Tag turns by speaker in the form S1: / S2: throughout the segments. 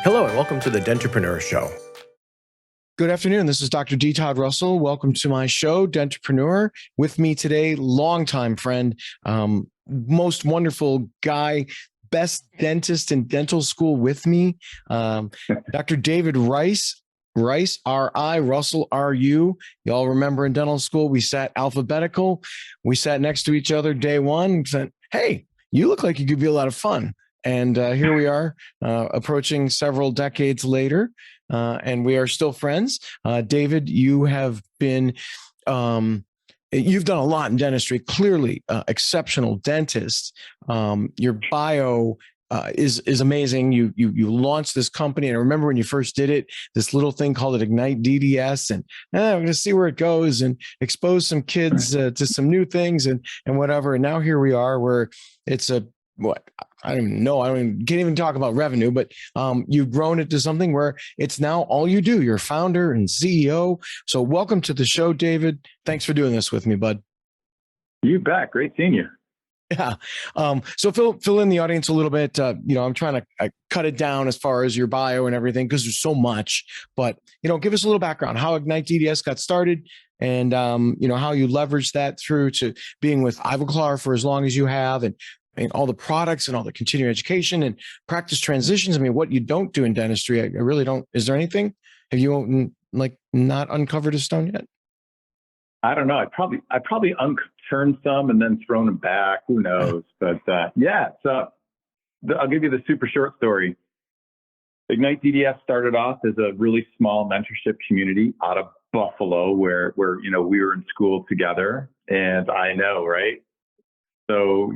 S1: Hello and welcome to the Dentrepreneur Show.
S2: Good afternoon. This is Dr. D. Todd Russell. Welcome to my show, Dentrepreneur. With me today, longtime friend, most wonderful guy, best dentist in dental school with me, Dr. David Rice. Rice, R-I, Russell, R-U. Y'all remember in dental school, we sat alphabetical. We sat next to each other day one and said, hey, you look like you could be a lot of fun. And here we are approaching several decades later, and we are still friends. David, you have been, you've done a lot in dentistry, clearly exceptional dentist. Your bio is amazing. You launched this company, and I remember when you first did it, this little thing called igniteDDS, and we're going to see where it goes and expose some kids to some new things and whatever. And now here we are, where it's I don't even know. Can't even talk about revenue, but you've grown it to something where it's now all you do. You're founder and CEO. So welcome to the show, David. Thanks for doing this with me, bud.
S3: You bet. Great seeing you.
S2: Yeah. So fill in the audience a little bit. I'm trying to cut it down as far as your bio and everything, because there's so much, but, give us a little background, how igniteDDS got started and, how you leveraged that through to being with IVO-Clar for as long as you have, and all the products and all the continuing education and practice transitions. I mean, what you don't do in dentistry, I really don't. Is there anything? Have you not uncovered a stone yet?
S3: I don't know. I probably unturned some and then thrown them back. Who knows? But yeah, so I'll give you the super short story. igniteDDS started off as a really small mentorship community out of Buffalo, where we were in school together, and I know, right? So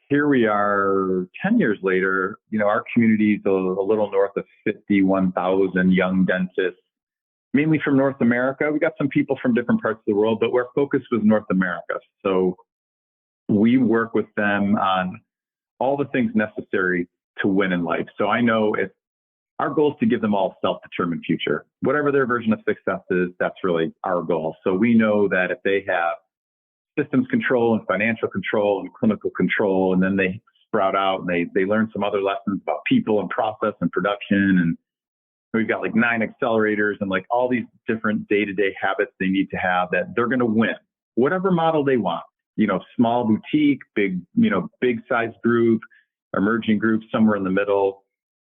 S3: here we are 10 years later, our community is a little north of 51,000 young dentists, mainly from North America. We got some people from different parts of the world, but our focus was North America. So we work with them on all the things necessary to win in life. So I know if our goal is to give them all a self-determined future, whatever their version of success is, that's really our goal. So we know that if they have systems control and financial control and clinical control, and then they sprout out and they learn some other lessons about people and process and production. And we've got 9 accelerators and all these different day-to-day habits they need to have, that they're going to win whatever model they want, small boutique, big size group, emerging group, somewhere in the middle.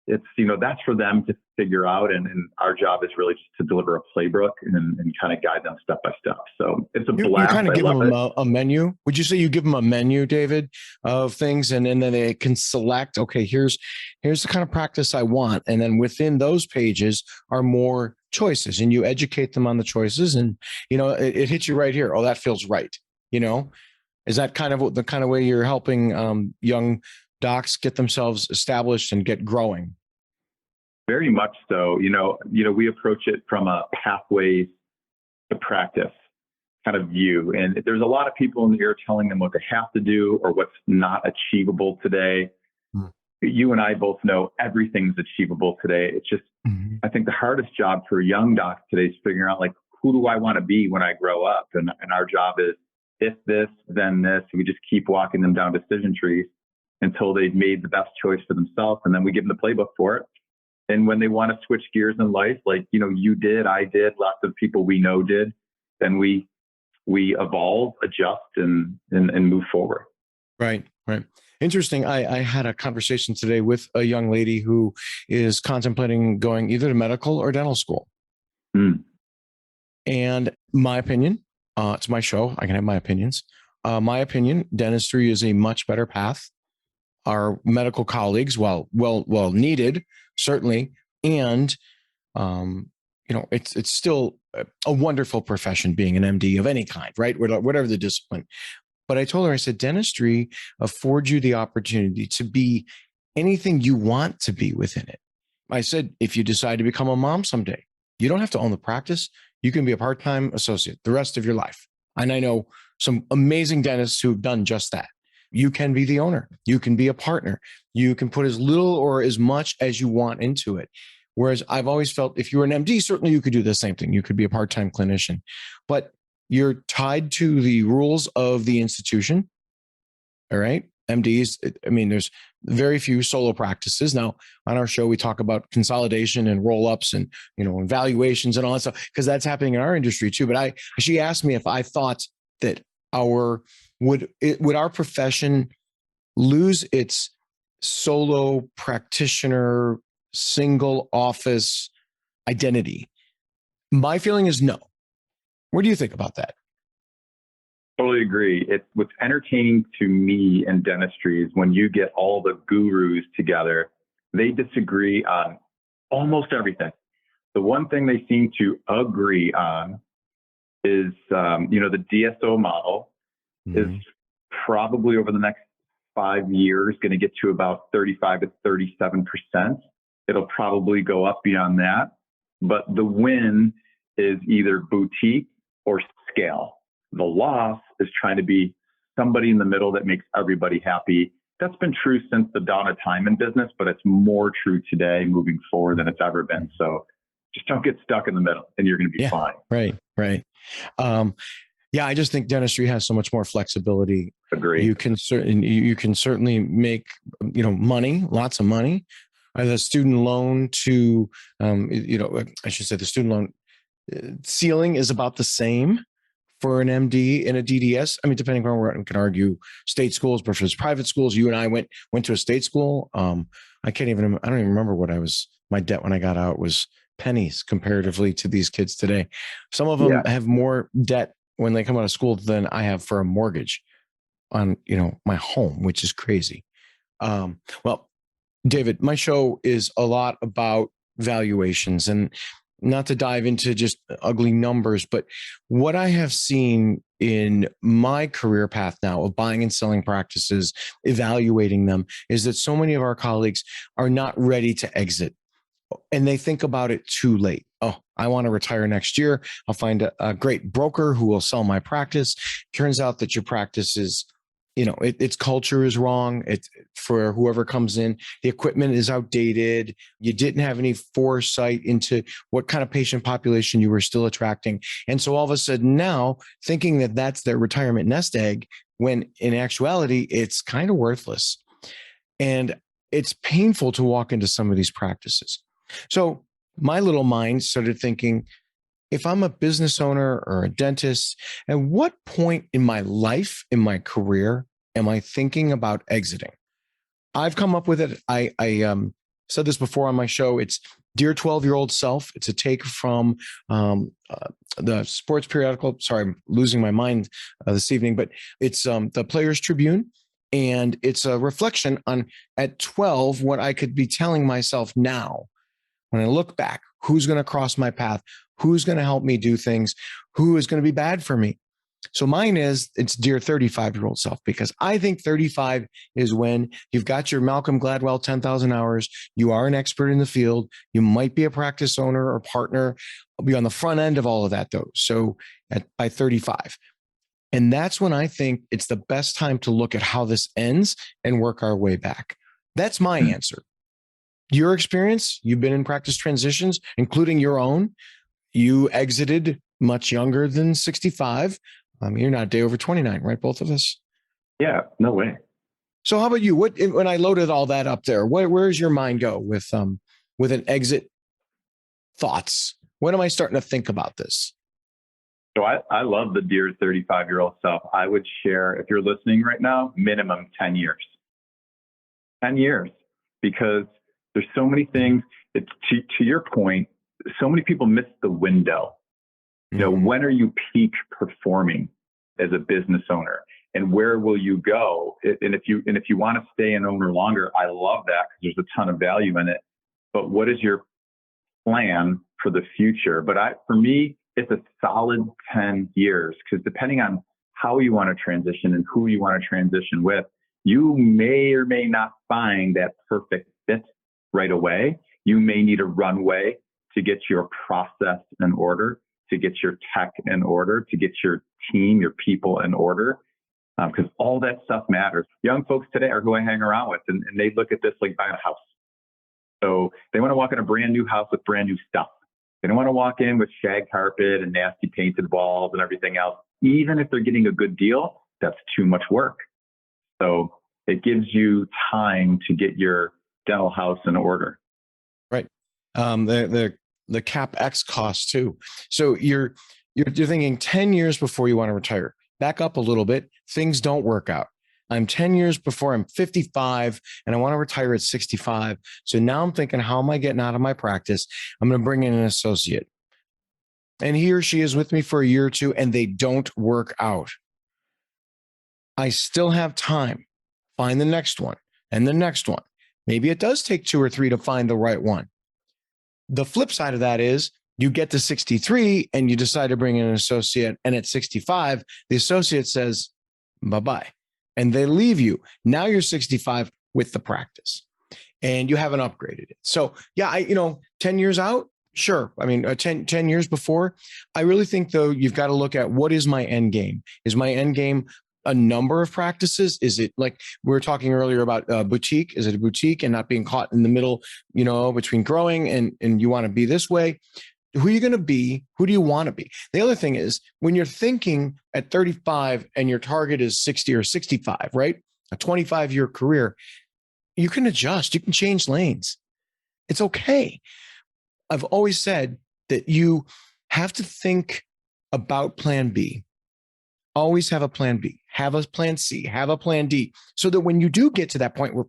S3: It's, that's for them to figure out. And our job is really just to deliver a playbook and kind of guide them step by step. So it's a blast.
S2: You kind of give them a menu. Would you say you give them a menu, David, of things, and then they can select, okay, here's the kind of practice I want. And then within those pages are more choices, and you educate them on the choices, and, it hits you right here. Oh, that feels right. Is that kind of the kind of way you're helping young docs get themselves established and get growing?
S3: Very much so. We approach it from a pathways to practice kind of view. And there's a lot of people in the ear telling them what they have to do or what's not achievable today. You and I both know everything's achievable today. It's just, I think the hardest job for young docs today is figuring out who do I want to be when I grow up? And our job is if this, then this. We just keep walking them down decision trees until they've made the best choice for themselves. And then we give them the playbook for it. And when they want to switch gears in life, you did, I did, lots of people we know did, then we evolve, adjust, and move forward.
S2: Right. Interesting. I had a conversation today with a young lady who is contemplating going either to medical or dental school. And my opinion, it's my show, I can have my opinions. My opinion, dentistry is a much better path. Our medical colleagues, well needed, certainly, and it's still a wonderful profession being an MD of any kind, right? Whatever the discipline. But I told her, I said, dentistry affords you the opportunity to be anything you want to be within it. I said, if you decide to become a mom someday, you don't have to own the practice. You can be a part-time associate the rest of your life. And I know some amazing dentists who've done just that. You can be the owner. You can be a partner. You can put as little or as much as you want into it. Whereas I've always felt if you were an MD, certainly you could do the same thing. You could be a part-time clinician, but you're tied to the rules of the institution. All right. MDs, I mean, there's very few solo practices. Now, on our show, we talk about consolidation and roll-ups and, and valuations and all that stuff, because that's happening in our industry too. But she asked me if I thought that would our profession lose its solo practitioner, single office identity. My feeling is no. What do you think about that?
S3: Totally agree. What's entertaining to me in dentistry is when you get all the gurus together, they disagree on almost everything. The one thing they seem to agree on is, the DSO model is probably over the next 5 years going to get to about 35 to 37%. It'll probably go up beyond that. But the win is either boutique or scale. The loss is trying to be somebody in the middle that makes everybody happy. That's been true since the dawn of time in business, but it's more true today moving forward than it's ever been. So just don't get stuck in the middle and you're going to be fine.
S2: Right. I just think dentistry has so much more flexibility.
S3: Agree.
S2: You can certainly make, money, lots of money. The student loan to, I should say the student loan ceiling is about the same for an MD and a DDS. I mean, depending on where we can argue state schools versus private schools. You and I went to a state school. I don't even remember my debt when I got out was pennies comparatively to these kids today. Some of them have more debt when they come out of school than I have for a mortgage on, my home, which is crazy. Well, David, my show is a lot about valuations, and not to dive into just ugly numbers, but what I have seen in my career path now of buying and selling practices, evaluating them, is that so many of our colleagues are not ready to exit. And they think about it too late. Oh, I want to retire next year. I'll find a great broker who will sell my practice. Turns out that your practice is, its culture is wrong. It's for whoever comes in. The equipment is outdated. You didn't have any foresight into what kind of patient population you were still attracting. And so all of a sudden now, thinking that that's their retirement nest egg, when in actuality, it's kind of worthless. And it's painful to walk into some of these practices. So my little mind started thinking, if I'm a business owner or a dentist, at what point in my life, in my career, am I thinking about exiting? I've come up with it. I said this before on my show. It's Dear 12-Year-Old Self. It's a take from the sports periodical. Sorry, I'm losing my mind this evening, but it's the Players Tribune. And it's a reflection on, at 12, what I could be telling myself now. When I look back, who's going to cross my path? Who's going to help me do things? Who is going to be bad for me? So mine it's Dear 35-Year-Old Self, because I think 35 is when you've got your Malcolm Gladwell 10,000 hours. You are an expert in the field. You might be a practice owner or partner. I'll be on the front end of all of that, though. So by 35. And that's when I think it's the best time to look at how this ends and work our way back. That's my answer. Your experience, you've been in practice transitions, including your own. You exited much younger than 65. You're not a day over 29, right? Both of us?
S3: Yeah, no way.
S2: So how about you? When I loaded all that up there, where's your mind go with an exit thoughts? When am I starting to think about this?
S3: So I love the Dear 35-Year-Old Self. I would share, if you're listening right now, minimum 10 years. 10 years, because there's so many things. It's to your point, so many people miss the window. When are you peak performing as a business owner, and where will you go? And if you want to stay an owner longer, I love that because there's a ton of value in it. But what is your plan for the future? But for me, it's a solid 10 years, because depending on how you want to transition and who you want to transition with, you may or may not find that perfect fit right away. You may need a runway to get your process in order, to get your tech in order, to get your team, your people in order, because all that stuff matters. Young folks today are who I hang around with, and they look at this like buying a house. So they want to walk in a brand new house with brand new stuff. They don't want to walk in with shag carpet and nasty painted walls and everything else. Even if they're getting a good deal, that's too much work. So it gives you time to get your dental house in order.
S2: Right. The CapEx cost too. So you're thinking 10 years before you want to retire. Back up a little bit. Things don't work out. I'm 10 years before I'm 55 and I want to retire at 65. So now I'm thinking, how am I getting out of my practice? I'm going to bring in an associate. And he or she is with me for a year or two and they don't work out. I still have time. Find the next one and the next one. Maybe it does take 2 or 3 to find the right one. The flip side of that is you get to 63 and you decide to bring in an associate. And at 65, the associate says, bye-bye. And they leave you. Now you're 65 with the practice and you haven't upgraded it. So yeah, 10 years out, sure. I mean, 10 years before, I really think though, you've got to look at what is my end game? Is my end game a number of practices? Is it like we were talking earlier about boutique? Is it a boutique and not being caught in the middle, between growing and you want to be this way? Who are you going to be? Who do you want to be? The other thing is when you're thinking at 35 and your target is 60 or 65, right? A 25-year career, you can adjust. You can change lanes. It's okay. I've always said that you have to think about plan B. Always have a plan B, have a plan C, have a plan D, so that when you do get to that point where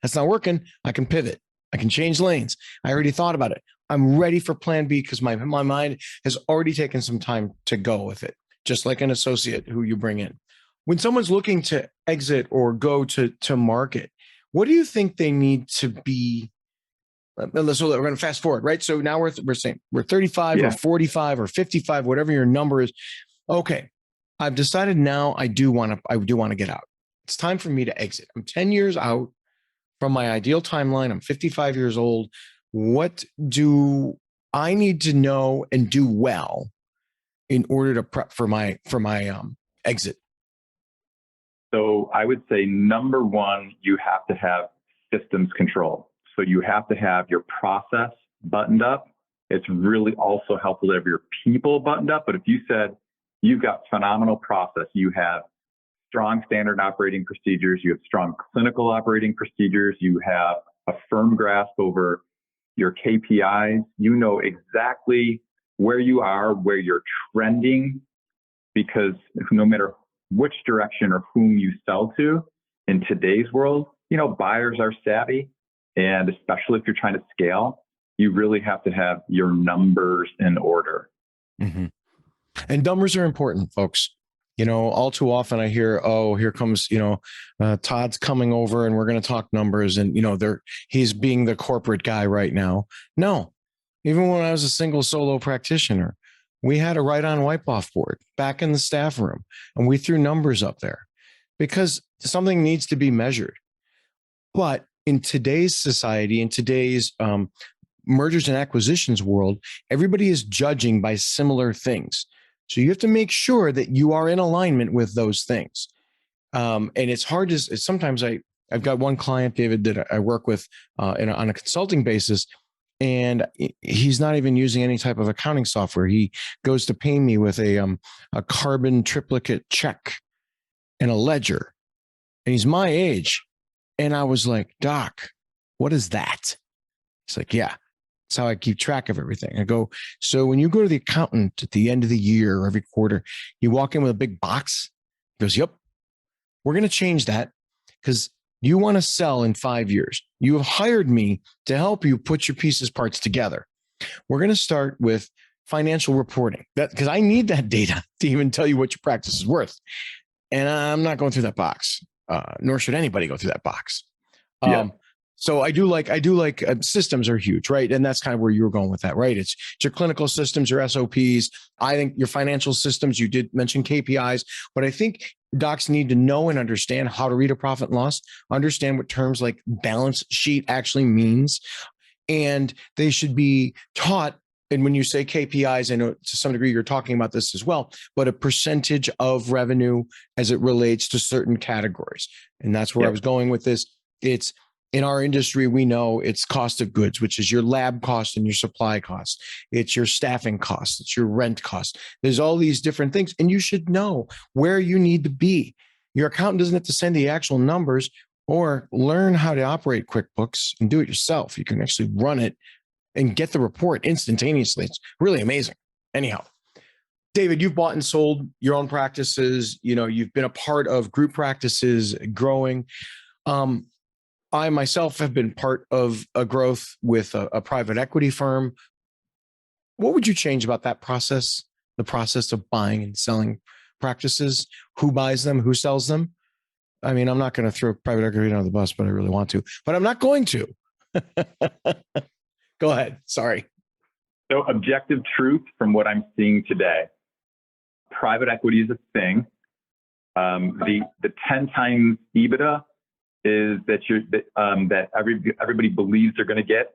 S2: that's not working, I can pivot. I can change lanes. I already thought about it. I'm ready for plan B because my mind has already taken some time to go with it, just like an associate who you bring in. When someone's looking to exit or go to market, what do you think they need to be? So we're going to fast forward, right? So now we're saying we're 35 or 45 or 55, whatever your number is. Okay. I've decided now I do want to get out. It's time for me to exit. I'm 10 years out from my ideal timeline. I'm 55 years old. What do I need to know and do well in order to prep for my exit?
S3: So I would say number one, you have to have systems control. So you have to have your process buttoned up. It's really also helpful to have your people buttoned up. But if you said, you've got phenomenal process. You have strong standard operating procedures. You have strong clinical operating procedures. You have a firm grasp over your KPIs. You know exactly where you are, where you're trending, because no matter which direction or whom you sell to in today's world, buyers are savvy. And especially if you're trying to scale, you really have to have your numbers in order.
S2: Mm-hmm. And numbers are important, folks. All too often I hear, oh, here comes, Todd's coming over and we're going to talk numbers. And, he's being the corporate guy right now. No, even when I was a single solo practitioner, we had a write-on wipe-off board back in the staff room and we threw numbers up there because something needs to be measured. But in today's society, in today's mergers and acquisitions world, everybody is judging by similar things. So you have to make sure that you are in alignment with those things. And it's hard to, sometimes I've got one client, David, that I work with on a consulting basis, and he's not even using any type of accounting software. He goes to pay me with a carbon triplicate check and a ledger. And he's my age. And I was like, Doc, what is that? He's like, yeah. That's how I keep track of everything. I go, so when you go to the accountant at the end of the year or every quarter, you walk in with a big box. He goes, yep, we're going to change that because you want to sell in 5 years. You have hired me to help you put your parts together. We're going to start with financial reporting because I need that data to even tell you what your practice is worth. And I'm not going through that box, nor should anybody go through that box. So I do like systems are huge, right? And that's kind of where you were going with that, right? It's your clinical systems, your SOPs. I think your financial systems, you did mention KPIs, but I think docs need to know and understand how to read a profit and loss, understand what terms like balance sheet actually means. And they should be taught. And when you say KPIs, I know to some degree you're talking about this as well, but a percentage of revenue as it relates to certain categories. And that's where I was going with this. It's in our industry, we know it's cost of goods, which is your lab cost and your supply costs. It's your staffing costs. It's your rent costs. There's all these different things. And you should know where you need to be. Your accountant doesn't have to send the actual numbers. or learn how to operate QuickBooks and do it yourself. You can actually run it and get the report instantaneously. It's really amazing. Anyhow, David, you've bought and sold your own practices. You've been a part of group practices growing. I myself have been part of a growth with a private equity firm. What would you change about that process, the process of buying and selling practices? Who buys them? Who sells them? I mean, I'm not going to throw private equity under the bus, but I really want to. But I'm not going to. Go ahead. Sorry.
S3: So objective truth from what I'm seeing today, private equity is a thing. The 10 times EBITDA is that everybody believes they're going to get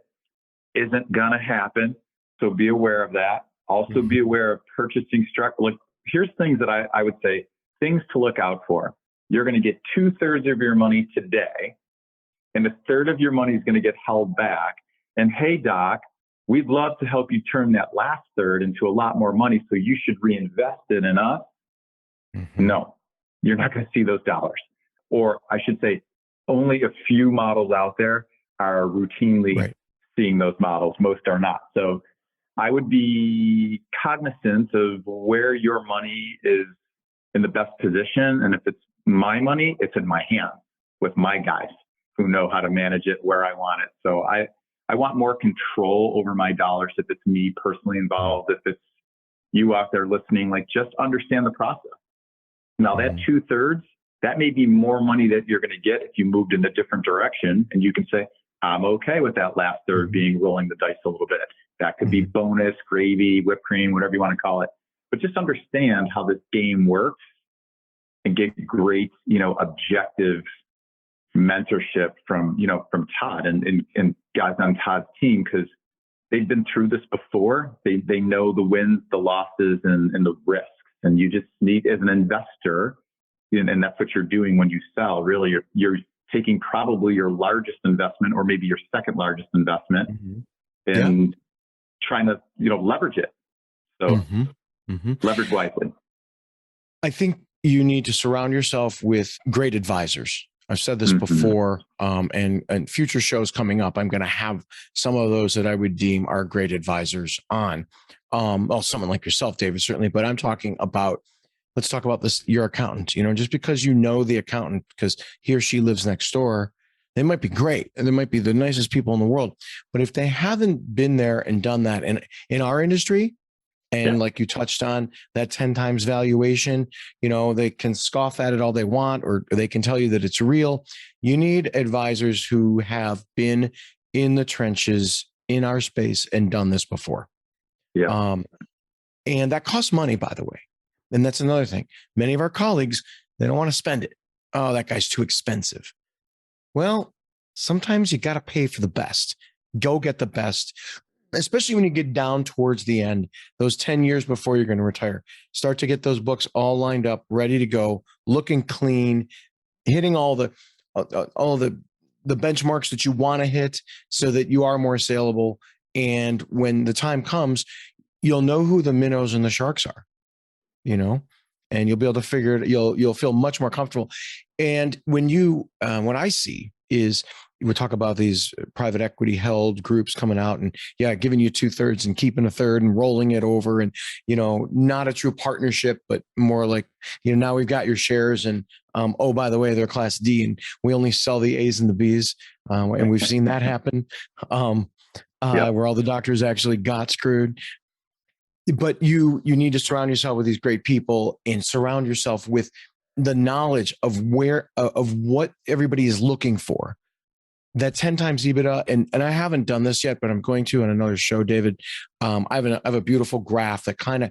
S3: isn't going to happen. So be aware of that. Also be aware of purchasing structure. Look, here's things that I would say, things to look out for. You're going to get 2/3 of your money today, and 1/3 of your money is going to get held back. And hey, doc, we'd love to help you turn that last third into a lot more money, so you should reinvest it in us. No, you're not going to see those dollars. Or I should say, only a few models out there are routinely seeing those models. Most are not. So I would be cognizant of where your money is in the best position. And if it's my money, it's in my hands with my guys who know how to manage it where I want it. So I want more control over my dollars if it's me personally involved, if it's you out there listening, like just understand the process. Now that 2/3, that may be more money that you're going to get if you moved in a different direction. And you can say, I'm okay with that last third being rolling the dice a little bit. That could be bonus, gravy, whipped cream, whatever you want to call it. But just understand how this game works and get great, objective mentorship from Todd and guys on Todd's team, because they've been through this before. They know the wins, the losses, and the risks. And you just need, as an investor, and that's what you're doing when you sell. Really, you're taking probably your largest investment, or maybe your second largest investment, and trying to leverage it. So leverage wisely.
S2: I think you need to surround yourself with great advisors. I've said this before, and future shows coming up, I'm going to have some of those that I would deem are great advisors on. Well, someone like yourself, David, certainly, but I'm talking about, let's talk about this, your accountant. Just because you know the accountant because he or she lives next door, they might be great and they might be the nicest people in the world. But if they haven't been there and done that, and in our industry, and like you touched on, that 10 times valuation, they can scoff at it all they want, or they can tell you that it's real. You need advisors who have been in the trenches in our space and done this before. And that costs money, by the way. And that's another thing. Many of our colleagues, they don't want to spend it. Oh, that guy's too expensive. Well, sometimes you got to pay for the best. Go get the best, especially when you get down towards the end, those 10 years before you're going to retire. Start to get those books all lined up, ready to go, looking clean, hitting all the benchmarks that you want to hit so that you are more saleable. And when the time comes, you'll know who the minnows and the sharks are, and you'll be able to figure it. You'll feel much more comfortable. And when what I see is, we talk about these private equity held groups coming out and giving you 2/3 and keeping 1/3 and rolling it over, and, not a true partnership, but more like, now we've got your shares and, oh, by the way, they're class D and we only sell the A's and the B's. And we've seen that happen, where all the doctors actually got screwed. But you need to surround yourself with these great people and surround yourself with the knowledge of what everybody is looking for. That 10 times EBITDA, and I haven't done this yet, but I'm going to on another show, David. I have a beautiful graph that kind of,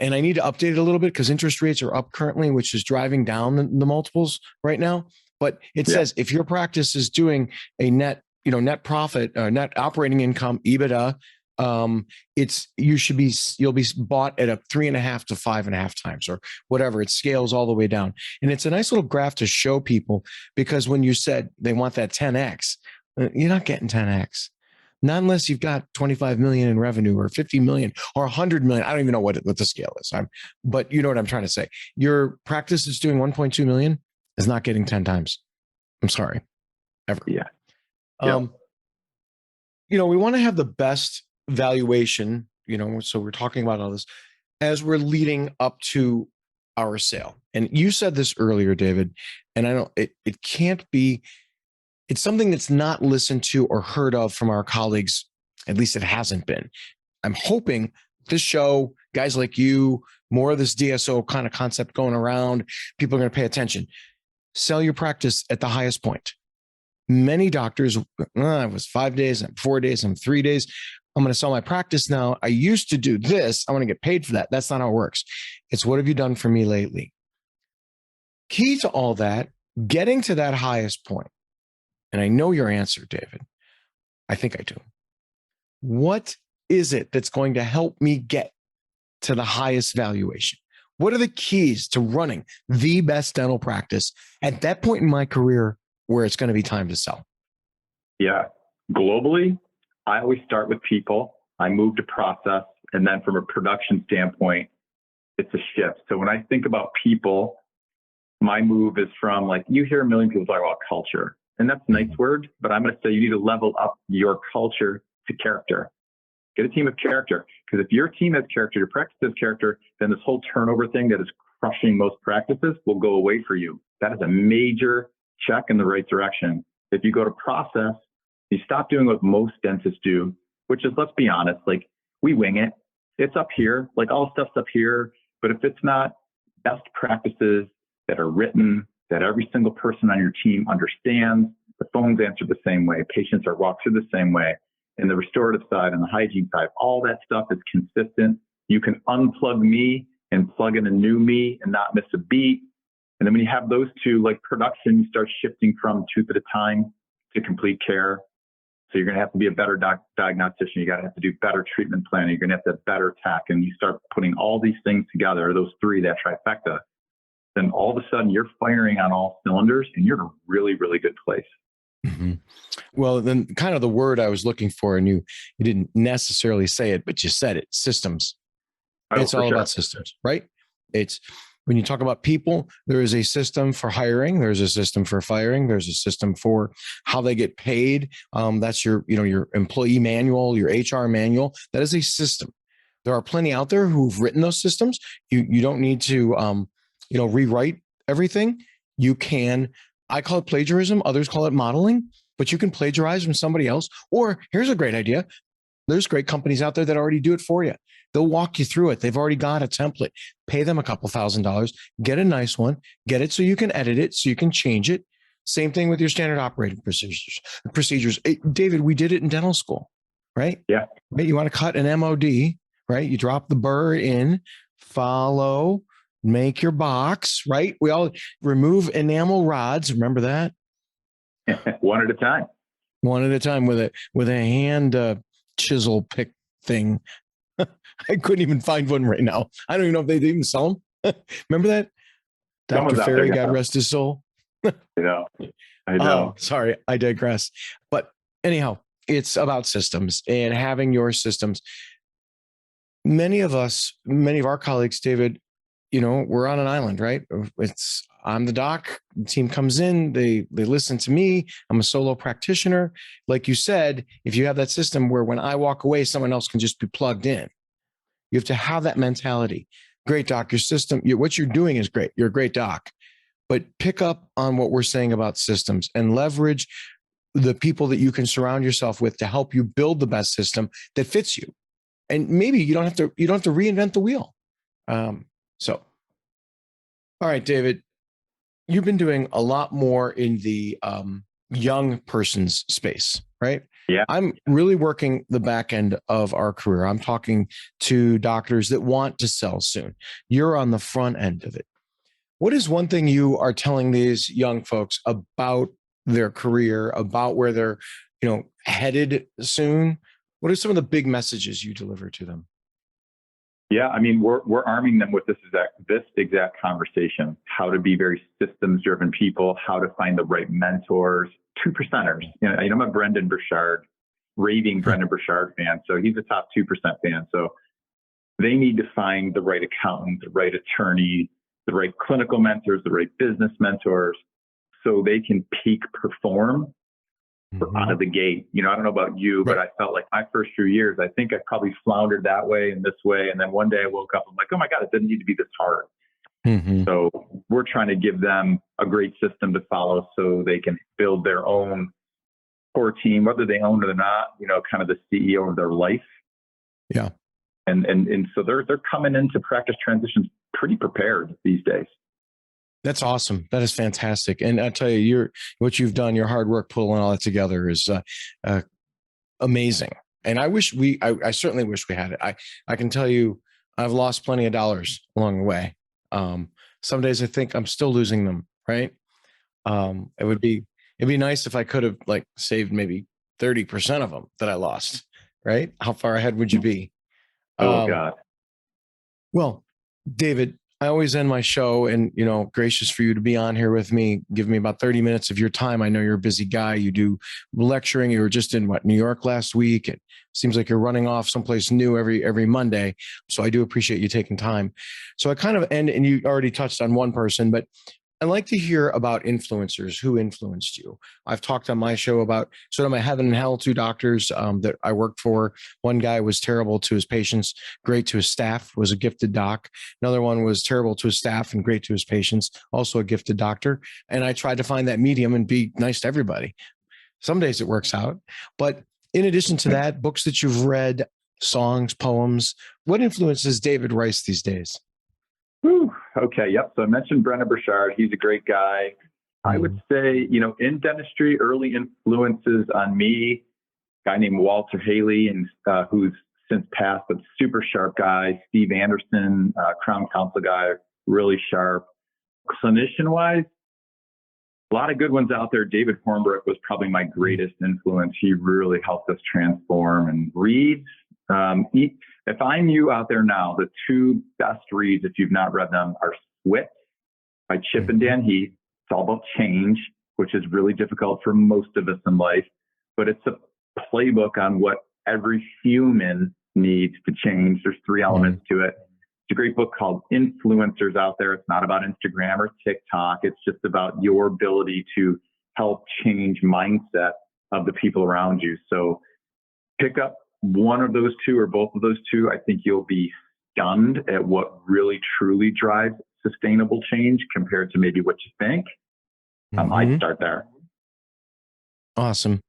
S2: and I need to update it a little bit because interest rates are up currently, which is driving down the multiples right now. But it says if your practice is doing a net profit, net operating income, EBITDA, you'll be bought at a 3.5 to 5.5 times or whatever. It scales all the way down. And it's a nice little graph to show people, because when you said they want that 10X, you're not getting 10X. Not unless you've got 25 million in revenue or 50 million or 100 million. I don't even know what the scale is. But you know what I'm trying to say. Your practice is doing 1.2 million is not getting 10 times. I'm sorry, ever.
S3: Yeah.
S2: We want to have the best valuation, so we're talking about all this as we're leading up to our sale. And you said this earlier, David, and I don't, it can't be, it's something that's not listened to or heard of from our colleagues. At least it hasn't been. I'm hoping this show, guys like you, more of this DSO kind of concept going around, people are going to pay attention. Sell your practice at the highest point. Many doctors, I was 5 days, I'm 4 days, I'm 3 days. I'm going to sell my practice now. I used to do this. I want to get paid for that. That's not how it works. It's what have you done for me lately? Key to all that, getting to that highest point. And I know your answer, David. I think I do. What is it that's going to help me get to the highest valuation? What are the keys to running the best dental practice at that point in my career where it's going to be time to sell?
S3: Yeah. Globally, I always start with people. I move to process. And then from a production standpoint, it's a shift. So when I think about people, my move is from, like, you hear a million people talk about culture, and that's a nice word, but I'm going to say you need to level up your culture to character. Get a team of character. Because if your team has character, your practice has character, then this whole turnover thing that is crushing most practices will go away for you. That is a major check in the right direction. If you go to process, you stop doing what most dentists do, which is, let's be honest, like, we wing it. It's up here, like all stuff's up here. But if it's not best practices that are written, that every single person on your team understands, the phones answer the same way, patients are walked through the same way, and the restorative side and the hygiene side, all that stuff is consistent. You can unplug me and plug in a new me and not miss a beat. And then when you have those two, like production, you start shifting from tooth at a time to complete care. So you're going to have to be a better diagnostician. You got to have to do better treatment planning. You're going to have to have better tech. And you start putting all these things together, those three, that trifecta, then all of a sudden you're firing on all cylinders and you're in a really, really good place.
S2: Mm-hmm. Well, then kind of the word I was looking for, and you didn't necessarily say it, but you said it, systems. It's all about systems, right? It's when you talk about people, there is a system for hiring. There's a system for firing. There's a system for how they get paid. That's your employee manual, your HR manual. That is a system. There are plenty out there who've written those systems. You don't need to, rewrite everything. You can, I call it plagiarism. Others call it modeling, but you can plagiarize from somebody else. Or here's a great idea. There's great companies out there that already do it for you. They'll walk you through it. They've already got a template. Pay them a couple $1,000, get a nice one, get it so you can edit it, so you can change it. Same thing with your standard operating procedures. Hey, David, we did it in dental school, right?
S3: Yeah.
S2: Right? You want to cut an MOD, right? You drop the burr in, follow, make your box, right? We all remove enamel rods. Remember that?
S3: One at a time.
S2: One at a time with a hand chisel pick thing. I couldn't even find one right now. I don't even know if they even sell them. Remember that? Dr. Ferry, God rest his soul.
S3: I know.
S2: Sorry, I digress. But anyhow, it's about systems and having your systems. Many of our colleagues, David, we're on an island, right? I'm the doc, the team comes in, they listen to me. I'm a solo practitioner. Like you said, if you have that system where when I walk away, someone else can just be plugged in. You have to have that mentality. Great doc, your system, what you're doing is great. You're a great doc, but pick up on what we're saying about systems and leverage the people that you can surround yourself with to help you build the best system that fits you. And maybe you don't have to reinvent the wheel. All right, David, you've been doing a lot more in the young person's space, right?
S3: Yeah.
S2: I'm really working the back end of our career. I'm talking to doctors that want to sell soon. You're on the front end of it. What is one thing you are telling these young folks about their career, about where they're, headed soon? What are some of the big messages you deliver to them?
S3: Yeah, I mean, we're arming them with this exact conversation: how to be very systems-driven people, how to find the right mentors, 2%ers. I'm a Brendan Burchard, raving Brendan Burchard fan, so he's a top 2% fan. So they need to find the right accountant, the right attorney, the right clinical mentors, the right business mentors. so they can peak perform out of the gate. I don't know about you, but I felt like my first few years, I think I probably floundered that way and this way. And then one day I woke up, I'm like, oh my God, it didn't need to be this hard. So we're trying to give them a great system to follow so they can build their own core team, whether they own it or not, kind of the CEO of their life.
S2: Yeah.
S3: And so they're coming into practice transitions pretty prepared these days.
S2: That's awesome. That is fantastic. And I tell you, what you've done, your hard work pulling all that together is amazing. And I certainly wish we had it. I can tell you, I've lost plenty of dollars along the way. Some days I think I'm still losing them. Right. It'd be nice if I could have saved maybe 30% of them that I lost. Right. How far ahead would you be?
S3: Oh God.
S2: Well, David, I always end my show and, gracious for you to be on here with me. Give me about 30 minutes of your time. I know you're a busy guy. You do lecturing. You were just in New York last week. It seems like you're running off someplace new every Monday. So I do appreciate you taking time. So I kind of end, and you already touched on one person, but I like to hear about influencers who influenced you. I've talked on my show about sort of my heaven and hell, two doctors that I worked for. One guy was terrible to his patients, great to his staff, was a gifted doc. Another one was terrible to his staff and great to his patients, also a gifted doctor. And I tried to find that medium and be nice to everybody. Some days it works out. But in addition to that, books that you've read, songs, poems, what influences David Rice these days?
S3: Whew. Okay. Yep. So I mentioned Brennan Burchard. He's a great guy. I would say, in dentistry, early influences on me, a guy named Walter Haley, and who's since passed, but super sharp guy. Steve Anderson, Crown Council guy, really sharp. Clinician-wise, a lot of good ones out there. David Hornbrook was probably my greatest influence. He really helped us transform. And reads, if I'm you out there now, the two best reads, if you've not read them, are Swit by Chip and Dan Heath. It's all about change, which is really difficult for most of us in life, but it's a playbook on what every human needs to change. There's three elements to it. It's a great book called Influencers out there. It's not about Instagram or TikTok. It's just about your ability to help change mindset of the people around you. So pick up one of those two or both of those two. I think you'll be stunned at what really truly drives sustainable change compared to maybe what you think. I'd start there.
S2: Awesome.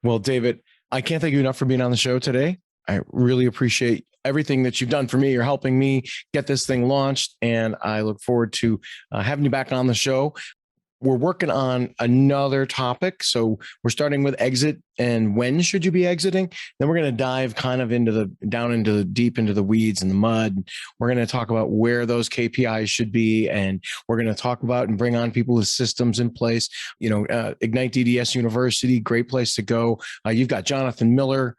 S2: Well, David, I can't thank you enough for being on the show today. I really appreciate everything that you've done for me. You're helping me get this thing launched, and I look forward to having you back on the show. We're working on another topic. So we're starting with exit and when should you be exiting? Then we're going to dive kind of deep into the weeds and the mud. We're going to talk about where those KPIs should be. And we're going to talk about and bring on people with systems in place. igniteDDS University, great place to go. You've got Jonathan Miller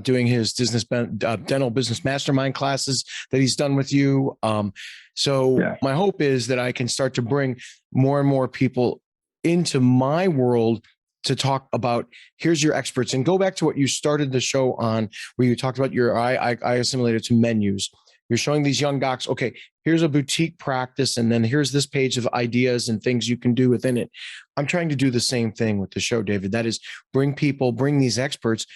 S2: doing his dental business mastermind classes that he's done with you. My hope is that I can start to bring more and more people into my world to talk about, here's your experts, and go back to what you started the show on, where you talked about I assimilated to menus. You're showing these young docs, okay, here's a boutique practice, and then here's this page of ideas and things you can do within it. I'm trying to do the same thing with the show, David. That is, bring these experts.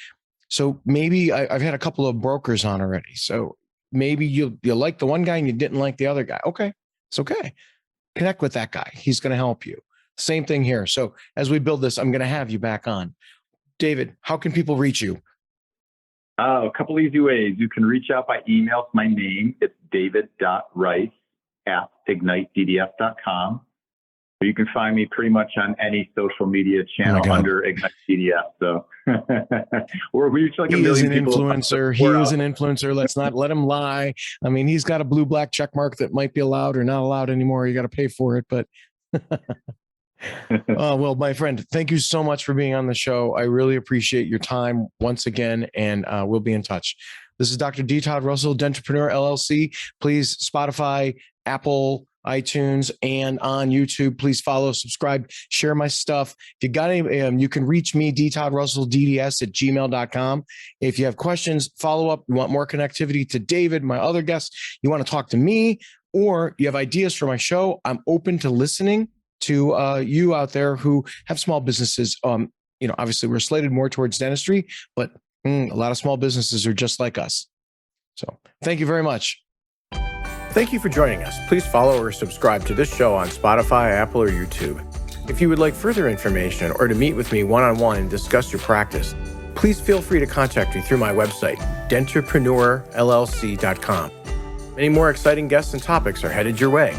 S2: So maybe I've had a couple of brokers on already. So maybe you like the one guy and you didn't like the other guy. Okay, it's okay. Connect with that guy. He's going to help you. Same thing here. So as we build this, I'm going to have you back on. David, how can people reach you?
S3: A couple easy ways. You can reach out by email. It's my name. It's david.rice@ignitedds.com. You can find me pretty much on any social media channel under igniteDDS. So or we reach like a million people.
S2: He is an influencer. Let's not let him lie. I mean, he's got a blue black check mark that might be allowed or not allowed anymore. You got to pay for it. But well, my friend, thank you so much for being on the show. I really appreciate your time once again, and we'll be in touch. This is Dr. D. Todd Russell, Dentrepreneur LLC. Please, Spotify, Apple, iTunes, and on YouTube. Please follow, subscribe, share my stuff. If you got any, you can reach me, dtoddrussellDDS@gmail.com. If you have questions, follow up, you want more connectivity to David, my other guests, you want to talk to me, or you have ideas for my show, I'm open to listening. to you out there who have small businesses. Obviously we're slated more towards dentistry, but a lot of small businesses are just like us. So thank you very much.
S1: Thank you for joining us. Please follow or subscribe to this show on Spotify, Apple, or YouTube. If you would like further information or to meet with me one-on-one and discuss your practice, please feel free to contact me through my website, DentrepreneurLLC.com. Many more exciting guests and topics are headed your way.